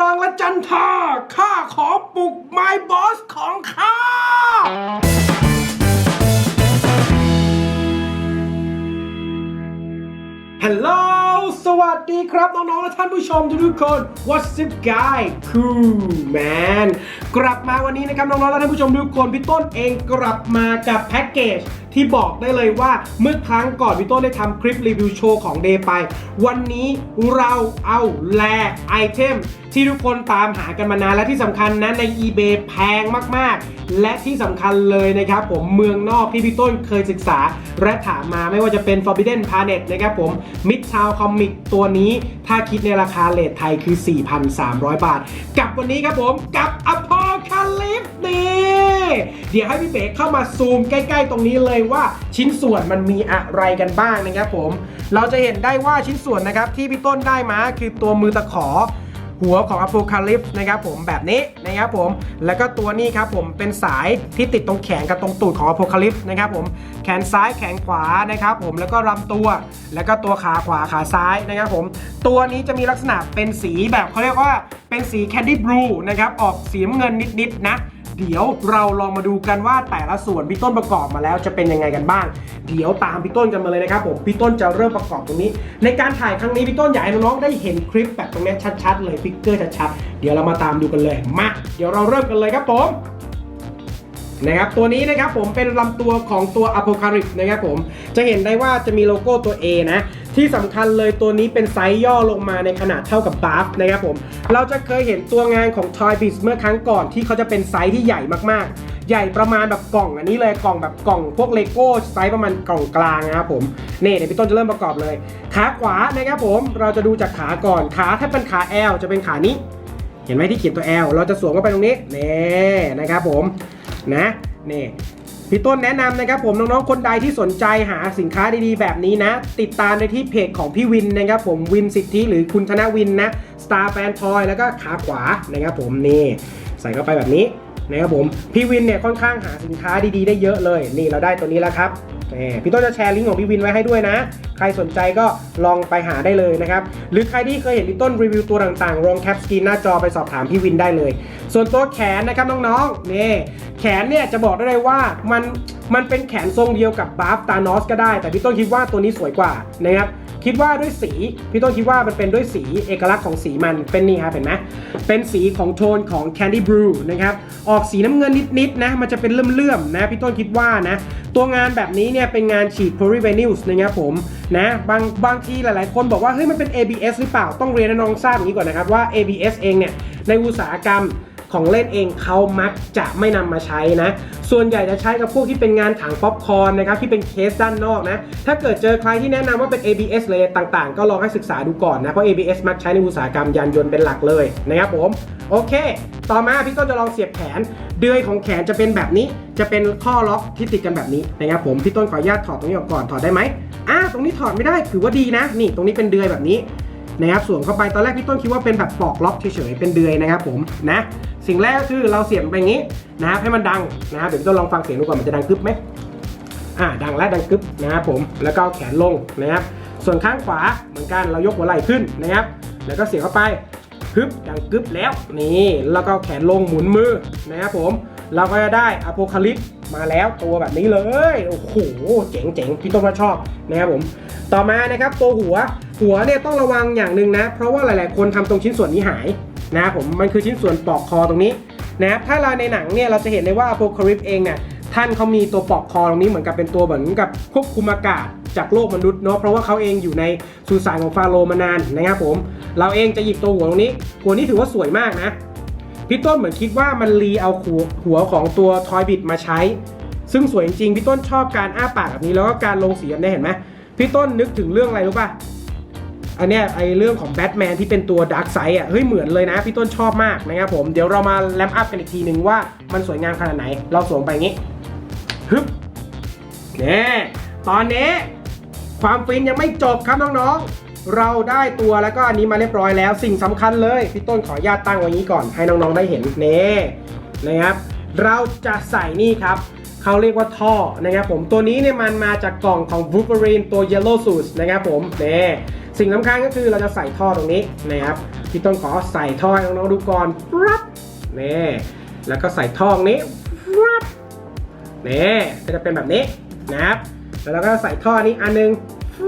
รังและจันทราข้าขอปลุกไมบอสของข้าฮัลโหลสวัสดีครับน้องๆและท่านผู้ชมทุกคน What's up guy cool man กลับมาวันนี้นะครับน้องๆและท่านผู้ชมทุกคนพี่ต้นเองกลับมากับแพ็กเกจที่บอกได้เลยว่าเมื่อครั้งก่อนพี่ต้นได้ทำคลิปรีวิวโชว์ของ Day ไปวันนี้เราเอาแลไอเทมที่ทุกคนตามหากันมานานและที่สำคัญนะใน eBay แพงมากๆและที่สำคัญเลยนะครับผมเมืองนอกที่พี่ต้นเคยศึกษาและถามมาไม่ว่าจะเป็น Forbidden Planet นะครับผม Midtown Comic ตัวนี้ถ้าคิดในราคาเรทไทยคือ 4,300 บาทกับวันนี้ครับผมกับ Apocalypse นี่เดี๋ยวให้พี่เป๋เข้ามาซูมใกล้ๆตรงนี้เลยว่าชิ้นส่วนมันมีอะไรกันบ้างนะครับผมเราจะเห็นได้ว่าชิ้นส่วนนะครับที่พี่ต้นได้มาคือตัวมือตะขอหัวของ Apocalypse นะครับผมแบบนี้นะครับผมแล้วก็ตัวนี้ครับผมเป็นสายที่ติดตรงแขนกับตรงตูดของ Apocalypse นะครับผมแขนซ้ายแขนขวานะครับผมแล้วก็ลำตัวแล้วก็ตัวขาขวาขาซ้ายนะครับผมตัวนี้จะมีลักษณะเป็นสีแบบเขาเรียกว่าเป็นสี Candy Blue นะครับออกสีน้ำเงินนิดๆนะเดี๋ยวเราลองมาดูกันว่าแต่ละส่วนพี่ต้นประกอบมาแล้วจะเป็นยังไงกันบ้างเดี๋ยวตามพี่ต้นกันมาเลยนะครับผมพี่ต้นจะเริ่มประกอบตรงนี้ในการถ่ายครั้งนี้พี่ต้นอยากให้น้องๆได้เห็นคลิปแบบตรงนี้ชัดๆเลยฟิกเกอร์ชัดๆเดี๋ยวเรามาตามดูกันเลยมาเดี๋ยวเราเริ่มกันเลยครับผมนะครับตัวนี้นะครับผมเป็นลำตัวของตัว Apocalypse นะครับผมจะเห็นได้ว่าจะมีโลโก้ตัว A นะที่สำคัญเลยตัวนี้เป็นไซส์ย่อลงมาในขนาดเท่ากับ Buff นะครับผมเราจะเคยเห็นตัวงานของ Toy Biz เมื่อครั้งก่อนที่เขาจะเป็นไซส์ที่ใหญ่มากๆใหญ่ประมาณแบบกล่องอันนี้เลยกล่องแบบกล่องพวกเลโก้ไซส์ประมาณกล่องกลางนะครับผมนี่เดี๋ยวพี่ต้นจะเริ่มประกอบเลยขาขวานะครับผมเราจะดูจากขาก่อนขาถ้าเป็นขา L จะเป็นขานี้เห็นไหมที่เขียนตัว L เราจะสวมเข้าไปตรงนี้นี่นะครับผมนะนี่พี่ต้นแนะนำนะครับผมน้องๆคนใดที่สนใจหาสินค้าดีๆแบบนี้นะติดตามในที่เพจของพี่วินนะครับผมวินสิทธิหรือคุณธนวินนะ Star Fan Toy แล้วก็ขาขวานะครับผมนี่ใส่เข้าไปแบบนี้นะครับผมพี่วินเนี่ยค่อนข้างหาสินค้าดีๆได้เยอะเลยนี่เราได้ตัวนี้แล้วครับพี่ต้นจะแชร์ลิงก์ของพี่วินไว้ให้ด้วยนะใครสนใจก็ลองไปหาได้เลยนะครับหรือใครที่เคยเห็นพี่ต้นรีวิวตัวต่างๆลองแคปสกรีนหน้าจอไปสอบถามพี่วินได้เลยส่วนตัวแขนนะครับน้องๆนี่แขนเนี่ยจะบอกได้เลยว่ามันเป็นแขนทรงเดียวกับบัฟตานอสก็ได้แต่พี่ต้นคิดว่าตัวนี้สวยกว่านะครับคิดว่าด้วยสีพี่ต้นคิดว่ามันเป็นด้วยสีเอกลักษณ์ของสีมันเป็นนี่ครับเห็นไหมเป็นสีของโทนของ Candy Blue นะครับออกสีน้ำเงินนิดๆนะมันจะเป็นเลื่อมๆนะพี่ต้นคิดว่านะตัวงานแบบนี้เนี่ยเป็นงานฉีด polyvinyl นะครับผมนะบางทีหลายๆคนบอกว่าเฮ้ยมันเป็น ABS หรือเปล่าต้องเรียนให้น้องทราบอย่างนี้ก่อนนะครับว่า ABS เองเนี่ยในอุตสาหกรรมของเล่นเองเขามักจะไม่นำมาใช้นะส่วนใหญ่จะใช้กับพวกที่เป็นงานถังป๊อปคอร์นนะครับที่เป็นเคสด้านนอกนะถ้าเกิดเจอใครที่แนะนำว่าเป็น ABS เลยต่างๆก็ลองให้ศึกษาดูก่อนนะเพราะ ABS มักใช้ในอุตสาหกรรมยานยนต์เป็นหลักเลยนะครับผมโอเคต่อมาพี่ต้นจะลองเสียบแขนเดือยของแขนจะเป็นแบบนี้จะเป็นข้อล็อกที่ติดกันแบบนี้นะครับผมพี่ต้นขออนุญาตถอดตรงนี้ออกก่อนถอดได้ไหมตรงนี้ถอดไม่ได้ถือว่าดีนะนี่ตรงนี้เป็นเดือยแบบนี้นะครับสวมเข้าไปตอนแรกพี่ต้นคิดว่าเป็นแบบปลอกล็อกเฉยๆเป็นเดือยนะครับผมนะสิ่งแรกก็คือเราเสียบไปอย่างนี้นะครับให้มันดังนะครับเดี๋ยวต้องลองฟังเสียงดูก่อนมันจะดังกึ๊บไหมดังและดังกึ๊บนะครับผมแล้วก็แขนลงนะครับส่วนข้างขวาเหมือนกันเรายกหัวไหล่ขึ้นนะครับแล้วก็เสียบเข้าไปกึ๊บดังกึ๊บแล้วนี่แล้วก็แขนลงหมุนมือนะครับผมเราก็จะได้ Apocalypse มาแล้วตัวแบบนี้เลยโอ้โหเจ๋งๆพี่ต้นก็ชอบนะครับผมต่อมานะครับตัวหัวเนี่ยต้องระวังอย่างหนึ่งนะเพราะว่าหลายๆคนทำตรงชิ้นส่วนนี้หายนะครับผมมันคือชิ้นส่วนปลอกคอตรงนี้นะครับถ้าเราในหนังเนี่ยเราจะเห็นเลยว่า Apocalypse เองเนี่ยท่านเขามีตัวปลอกคอตรงนี้เหมือนกับเป็นตัวเหมือนกับควบคุมอากาศจากโลกมนุษย์เนาะเพราะว่าเขาเองอยู่ในสุสานของฟาโรห์มานานนะครับผมเราเองจะหยิบตัวหัวตรงนี้ถือว่าสวยมากนะพี่ต้นเหมือนคิดว่ามันรีเอาหัวของตัว Toy Biz มาใช้ซึ่งสวยจริงๆพี่ต้นชอบการอ้าปากแบบนี้แล้วก็การลงสีแบบนี้เห็นไหมพี่ต้นนึกถึงเรื่องอะไรรู้ป่ะอันเนี้ยเรื่องของแบทแมนที่เป็นตัวดาร์กไซด์เฮ้ยเหมือนเลยนะพี่ต้นชอบมากนะครับผมเดี๋ยวเรามาแรมอัพกันอีกทีหนึ่งว่ามันสวยงามขนาดไหนเราสวมไปงี้ฮึบเนี่ยตอนนี้ความฟินยังไม่จบครับน้องๆเราได้ตัวแล้วก็อันนี้มาเรียบร้อยแล้วสิ่งสำคัญเลยพี่ต้นขออนุญาตตั้งไว้นี้ก่อนให้น้องๆได้เห็นนี่นะครับเราจะใส่นี่ครับเขาเรียกว่าท่อนะครับผมตัวนี้เนี่ยมันมาจากกล่องของ Wolverine ตัว Yellow Suit นะครับผมนี่ สิ่งสำคัญก็คือเราจะใส่ท่อตรงนี้นะครับพี่ต้นขอใส่ท่อให้น้องๆดูก่อนปั๊บนี่แล้วก็ใส่ท่อตรงนี้ปั๊บนี่ก็จะเป็นแบบนี้นะครับแล้วเราก็ใส่ท่อนี้อันนึง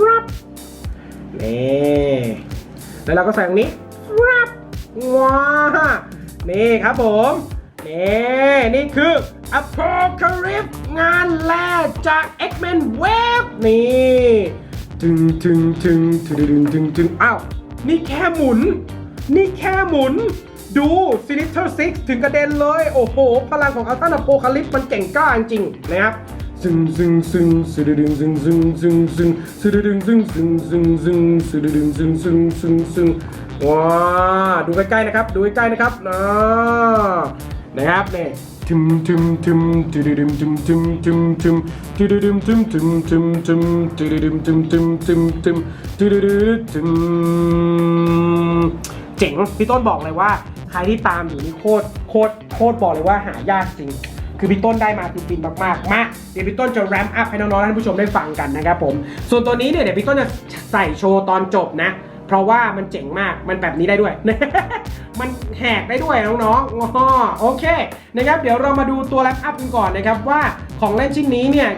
ปั๊บนี่แล้วเราก็ใส่ตรงนี้ปั๊บว้านี่ครับผมนี่คือ Apocalypse งานแรกจาก X-Men Wave นี่ถึงอ้าวนี่แค่หมุนดู Sinister Six ถึงกระเด็นเลยโอ้โหพลังของ Ultra Apocalypse มันเก่งกล้าจริงๆนะครับว้าดูใกล้ๆนะครับนะครับนะครับเนี่ยเจ๋งพี่ต้นบอกเลยว่าใครที่ตามอยู่นี่โคตรบอกเลยว่าหายากจริงคือพี่ต้นได้มาคือฟินมากๆมาเดี๋ยวพี่ต้นจะแรมอัพให้น้องๆท่านผู้ชมได้ฟังกันนะครับผมส่วนตัวนี้เนี่ยเดี๋ยวพี่ต้นจะใส่โชว์ตอนจบนะเพราะว่ามันเจ๋งมากมันแบบนี้ได้ด้วย มันแหกได้ด้วยน้องๆโอเคนะครับเดี๋ยวเรามาดูตัวแรมอัพกันก่อนนะครับว่าของเล่นชิ้นนี้เนี่ย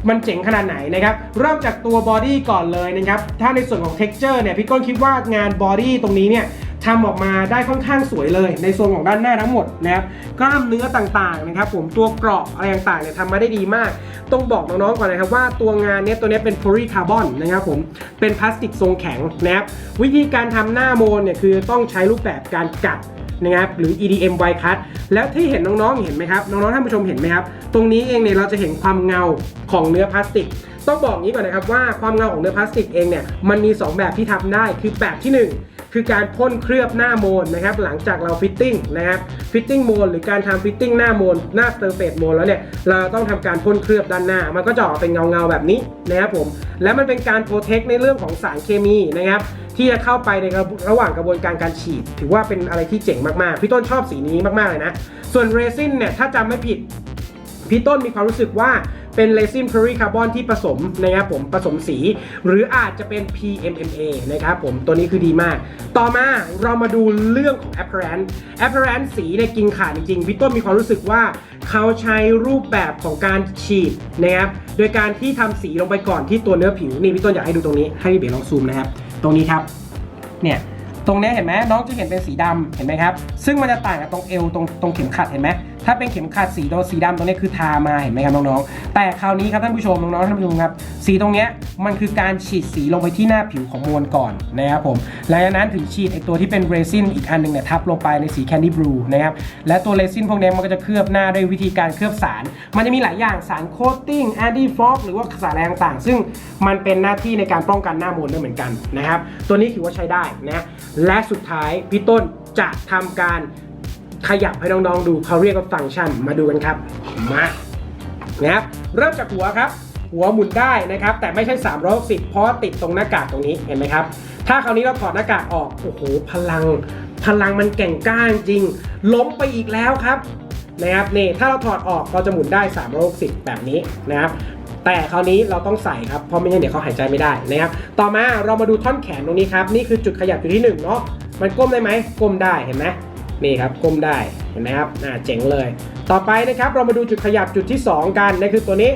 มันเจ๋งขนาดไหนนะครับเริ่มจากตัวบอดี้ก่อนเลยนะครับถ้าในส่วนของ texture เนี่ยพี่ต้นคิดว่างานบอดี้ตรงนี้เนี่ยทำออกมาได้ค่อนข้างสวยเลยในส่วนของด้านหน้าทั้งหมดนะครับกล้ามเนื้อต่างๆนะครับผมตัวเกราะอะไรต่างๆเนี่ยทำมาได้ดีมากต้องบอกน้องๆก่อนนะครับว่าตัวงานนี้ตัวนี้เป็นโพลีคาร์บอนนะครับผมเป็นพลาสติกทรงแข็งนะครับวิธีการทำหน้าโมนเนี่ยคือต้องใช้รูปแบบการกัดนะครับหรือ EDM wire cut แล้วที่เห็นน้องๆเห็นไหมครับน้องๆท่านผู้ชมเห็นไหมครับตรงนี้เองเนี่ยเราจะเห็นความเงาของเนื้อพลาสติกต้องบอกงี้ก่อนนะครับว่าความเงาของเนื้อพลาสติกเองเนี่ยมันมี2แบบที่ทำได้คือแบบที่1คือการพ่นเคลือบหน้าโมนนะครับหลังจากเราฟิตติ้งนะครับฟิตติ้งโมนหรือการทำฟิตติ้งหน้าโมนหน้าเซอร์เฟซโมนแล้วเนี่ยเราต้องทำการพ่นเคลือบด้านหน้ามันก็จะออกเป็นเงาแบบนี้นะครับผมและมันเป็นการโปรเทคในเรื่องของสารเคมีนะครับที่จะเข้าไปในระหว่างกระบวนการฉีดถือว่าเป็นอะไรที่เจ๋งมากๆพี่ต้นชอบสีนี้มากๆเลยนะส่วนเรซินเนี่ยถ้าจำไม่ผิดพี่ต้นมีความรู้สึกว่าเป็นเรซินโพลีคาร์บอนที่ผสมนะครับผมผสมสีหรืออาจจะเป็น PMMA นะครับผมตัวนี้คือดีมากต่อมาเรามาดูเรื่องของ apparent สีเนี่ยกินขาดจริงๆพี่ต้นมีความรู้สึกว่าเขาใช้รูปแบบของการฉีดนะครับโดยการที่ทำสีลงไปก่อนที่ตัวเนื้อผิวนี่พี่ต้นอยากให้ดูตรงนี้ให้พี่เบ๋ลองซูมนะครับตรงนี้ครับเนี่ยตรงนี้เห็นไหมน้องจะเห็นเป็นสีดำเห็นไหมครับซึ่งมันจะต่างกับตรงเอวตรงเข็มขัดเห็นไหมถ้าเป็นเข็มขัดสีดำตรงนี้คือทามาเห็นไหมครับน้องๆแต่คราวนี้ครับท่านผู้ชมน้องๆท่านผู้ชมครับสีตรงนี้มันคือการฉีดสีลงไปที่หน้าผิวของมวลก่อนนะครับผมหลังจากนั้นถึงฉีดไอตัวที่เป็นเรซินอีกอันหนึ่งเนี่ยทับลงไปในสีแคนดี้บลูนะครับและตัวเรซินพวกนี้มันก็จะเคลือบหน้าด้วยวิธีการเคลือบสารมันจะมีหลายอย่างสารโคตติ้งแอนตี้ฟอกหรือว่าสารอะไรต่างๆซึ่งมันเป็นหน้าที่ในการป้องกันหน้ามวลด้วยเหมือนกันนะครับตัวนี้ถือว่าใช้ได้นะและสุดท้ายพี่ต้นจะทำการขยับให้น้องๆดูเขาเรียกว่าฟังก์ชันมาดูกันครับมานะครับเริ่มจากหัวครับหัวหมุนได้นะครับแต่ไม่ใช่360เพราะติดตรงหน้ากากตรงนี้เห็นไหมครับถ้าคราวนี้เราถอดหน้ากากออกโอ้โหพลังมันแก่งกล้าจริงล้มไปอีกแล้วครับนะครับนี่ถ้าเราถอดออกเราจะหมุนได้360แบบนี้นะครับแต่คราวนี้เราต้องใส่ครับเพราะไม่งั้นเดี๋ยวเขาหายใจไม่ได้นะครับต่อมาเรามาดูท่อนแขนตรงนี้ครับนี่คือจุดขยับจุดที่1เนาะมันก้มได้ไหมก้มได้เห็นไหมนี่ครับก้มได้เห็นไหมครับเจ๋งเลยต่อไปนะครับเรามาดูจุดขยับจุดที่2กันนั่นคือตัวนี้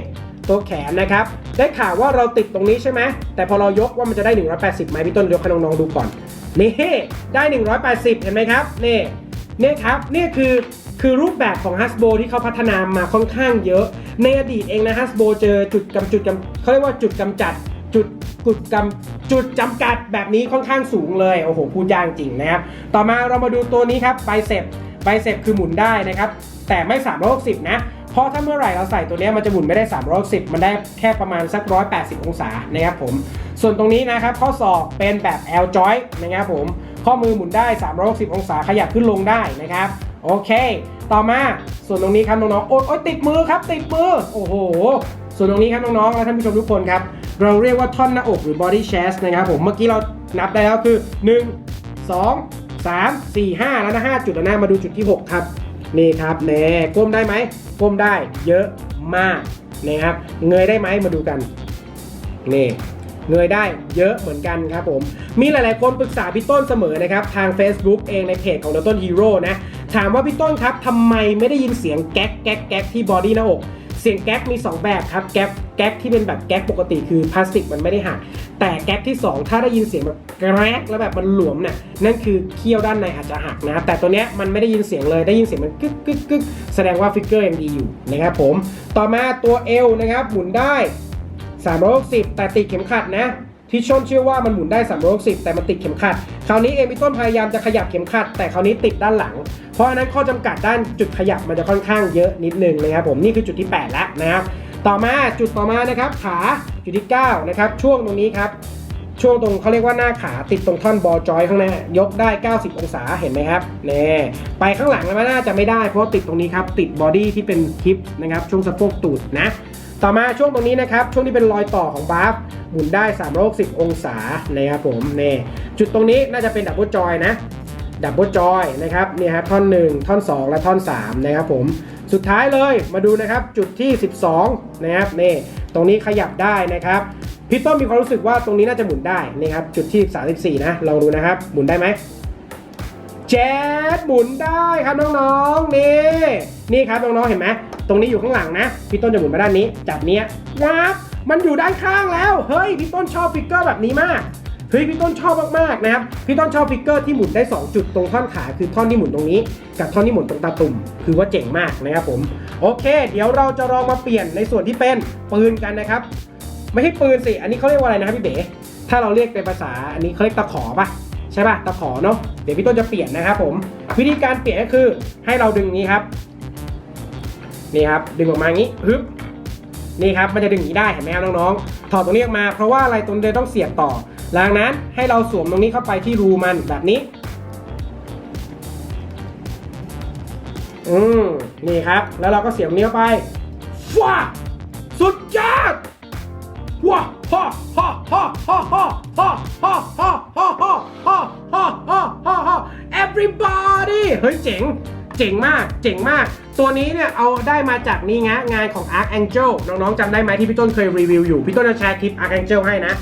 ตัวแขนนะครับได้ข่าวว่าเราติดตรงนี้ใช่ไหมแต่พอเรายกว่ามันจะได้180ไหมพี่ต้นยกให้น้องๆดูก่อนนี่ได้180เห็นไหมครับนี่ครับนี่คือรูปแบบของ Hasbro ที่เขาพัฒนามาค่อนข้างเยอะในอดีตเองนะ Hasbro เจอจุดเขาเรียกว่าจุดกำจัดจุดจำกัดแบบนี้ค่อนข้างสูงเลยโอ้โหพูดยากจริงนะครับต่อมาเรามาดูตัวนี้ครับไบเซปคือหมุนได้นะครับแต่ไม่360นะเพราะถ้าเมื่อไหร่เราใส่ตัวนี้มันจะหมุนไม่ได้360มันได้แค่ประมาณสัก180องศานะครับผมส่วนตรงนี้นะครับข้อศอกเป็นแบบ L joint นะครับผมข้อมือหมุนได้360องศาขยับขึ้นลงได้นะครับโอเคต่อมาส่วนตรงนี้ครับน้องๆโอ๊ยติดมือครับติดมือโอ้โหส่วนตรงนี้ครับน้องๆและท่านผู้ชมทุกคนครับเราเรียกว่าท่อนหน้าอกหรือ body chest นะครับผมเมื่อกี้เรานับได้แล้วคือ1 2 3 4 5แล้วนะ5จุดแล้วนะมาดูจุดที่6ครับนี่ครับก้มได้ไหมก้มได้เยอะมากนะครับเงยได้ไหมมาดูกันนี่ เงยได้เยอะเหมือนกันครับผมมีหลายๆคนปรึกษาพี่ต้นเสมอนะครับทาง Facebook เองในเพจของ Dalton Hero นะถามว่าพี่ต้นครับทำไมไม่ได้ยินเสียงแก๊กแก๊กแก๊กที่บอดี้หน้าอกเสียงแก๊กมี2แบบครับแก๊กที่เป็นแบบแก๊กปกติคือพลาสติกมันไม่ได้หักแต่แก๊กที่2ถ้าได้ยินเสียงแบบแกรกแล้วแบบมันหลวมเนี่ยนั่นคือเขี้ยวด้านในอาจจะหักนะแต่ตัวเนี้ยมันไม่ได้ยินเสียงเลยได้ยินเสียงมันกึกกึกกึกแสดงว่าฟิกเกอร์ยังดีอยู่นะครับผมต่อมาตัวเอวนะครับหมุนได้360แต่ติดเข็มขัดนะที่ชนเชื่อว่ามันหมุนได้360แต่มันติดเข็มขัดคราวนี้เองพี่ต้นพยายามจะขยับเข็มขัดแต่คราวนี้ติดด้านหลังเพราะฉะนั้นข้อจำกัดด้านจุดขยับมันจะค่อนข้างเยอะนิดนึงนะครับผมนี่คือจุดที่8แล้วนะครับต่อมาจุดต่อมานะครับขาจุดที่9นะครับช่วงตรงนี้ครับช่วงตรงเขาเรียกว่าหน้าขาติดตรงท่อนบอลจอยข้างหน้ายกได้90องศาเห็นไหมครับนี่ไปข้างหลังแล้วมันน่าจะไม่ได้เพราะติดตรงนี้ครับติดบอดี้ที่เป็นฮิปนะครับช่วงสะโพกตูดนะต่อมาช่วงตรงนี้นะครับช่วงที่เป็นรอยต่อของบาร์ฟหมุนได้360องศานะครับผมนี่จุดตรงนี้น่าจะเป็นดับเบิลจอยนะดับเบิลจอยนะครับนี่ครับท่อน1ท่อน2และท่อน3นะครับผมสุดท้ายเลยมาดูนะครับจุดที่12นะครับนี่ตรงนี้ขยับได้นะครับพี่ต้นมีความรู้สึกว่าตรงนี้น่าจะหมุนได้นี่ครับจุดที่34นะลองดูนะครับหมุนได้ไหมแจ๊ดหมุนได้ครับน้องๆนี่ครับน้องๆเห็นไหมตรงนี้อยู่ข้างหลังนะพี่ต้นจะหมุนมาด้านนี้จับเนี้ยว้าวมันอยู่ด้านข้างแล้วเฮ้ยพี่ต้นชอบฟิกเกอร์แบบนี้มากเฮ้ยพี่ต้นชอบมากๆนะครับพี่ต้นชอบฟิกเกอร์ที่หมุนได้2จุดตรงท่อนขาคือท่อนที่หมุนตรงนี้กับท่อนที่หมุนตรงตาตุ่มคือว่าเจ๋งมากนะครับผมโอเคเดี๋ยวเราจะลองมาเปลี่ยนในส่วนที่เป็นปืนกันนะครับไม่ใช่ปืนสิอันนี้เขาเรียกว่าอะไรนะครับพี่เบ๋ถ้าเราเรียกเป็นภาษาอันนี้เขาเรียกตะขอป่ะใช่ป่ะตะขอเนาะเดี๋ยวพี่ต้นจะเปลี่ยนนะครับผมวิธีการเปลี่ยนก็คือให้เราดึงนี้ครับนี่ครับดึงออกมาอย่างนี้ฮึบนี่ครับมันจะดึงอย่างนี้ได้เห็นไหมครับน้องๆถอดตรงนี้ออกมาเพราะว่าอะไรตรงนี้ต้องเสียบต่อหลังนั้นให้เราสวมตรงนี้เข้าไปที่รูมันแบบนี้นี่ครับแล้วเราก็เสียบนี้เข้าไปว้าสุดยอดว้าฮ่าฮ่าฮ่าฮ่าฮ่าฮ่าฮ่าฮ่าฮ่าฮ่าฮ่าฮ่าฮ่าฮ่า everybody เฮ้ยเจ๋งมากตัวนี้เนี่ยเอาได้มาจากนี่งานของ Archangel น้องๆจำได้ไหมที่พี่ต้นเคยรีวิวอยู่พี่ต้นจะแชร์คลิป Archangel ให้นะ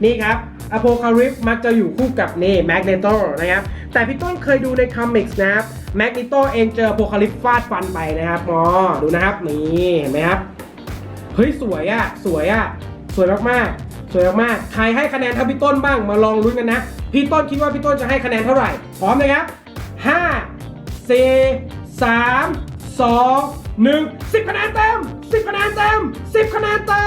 นี่ครับ Apocalypse มักจะอยู่คู่กับนี่ Magneto นะครับแต่พี่ต้นเคยดูในคอมิกส์นะครับ Magneto เองเจอ Apocalypse ฟาดฟันไปนะครับดูนะครับนี่เห็นไหมครับเฮ้ยสวยมากใครให้คะแนนเท่าพี่ต้นบ้างมาลองลุ้นกันนะพี่ต้นคิดว่าพี่ต้นจะให้คะแนนเท่าไหร่พร้อมนะครับ5 4 3 2 1 10คะแนนเต็ม10คะแนนเต็ม10คะแนนเต็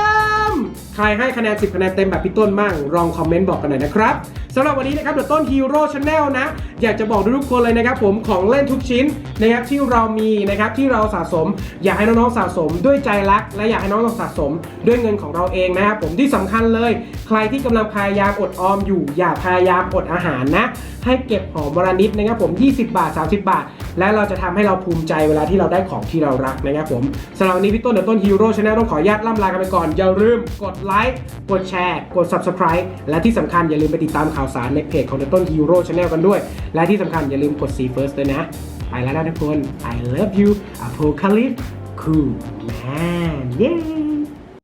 มใครให้คะแนน10คะแนนเต็มแบบพี่ต้นบ้างลองคอมเมนต์บอกกันหน่อยนะครับสำหรับวันนี้นะครับDalton Hero Channel นะอยากจะบอกทุกคนเลยนะครับผมของเล่นทุกชิ้นนะครับที่เรามีนะครับที่เราสะสมอยากให้น้องๆสะสมด้วยใจรักและอยากให้น้องๆสะสมด้วยเงินของเราเองนะครับผมที่สำคัญเลยใครที่กำลังพยายามอดออมอยู่อย่าพยายามอดอาหารนะให้เก็บหอมวรนิดนะครับผม20 บาท30 บาทและเราจะทำให้เราภูมิใจเวลาที่เราได้ของที่เรารักนะครับผมสำหรับวันนี้พี่ต้นDalton Hero Channelต้องขออนุญาตล่ำลากันไปก่อนอย่าลืมกดไลค์กดแชร์กด Subscribe และที่สำคัญอย่าลืมไปติดตามข่าวสารในเพจของDalton Hero Channel กันด้วยและที่สำคัญอย่าลืมกด See First ด้วยนะไปแล้วนะทุกคน I love you Apocalypse Cool Man เย้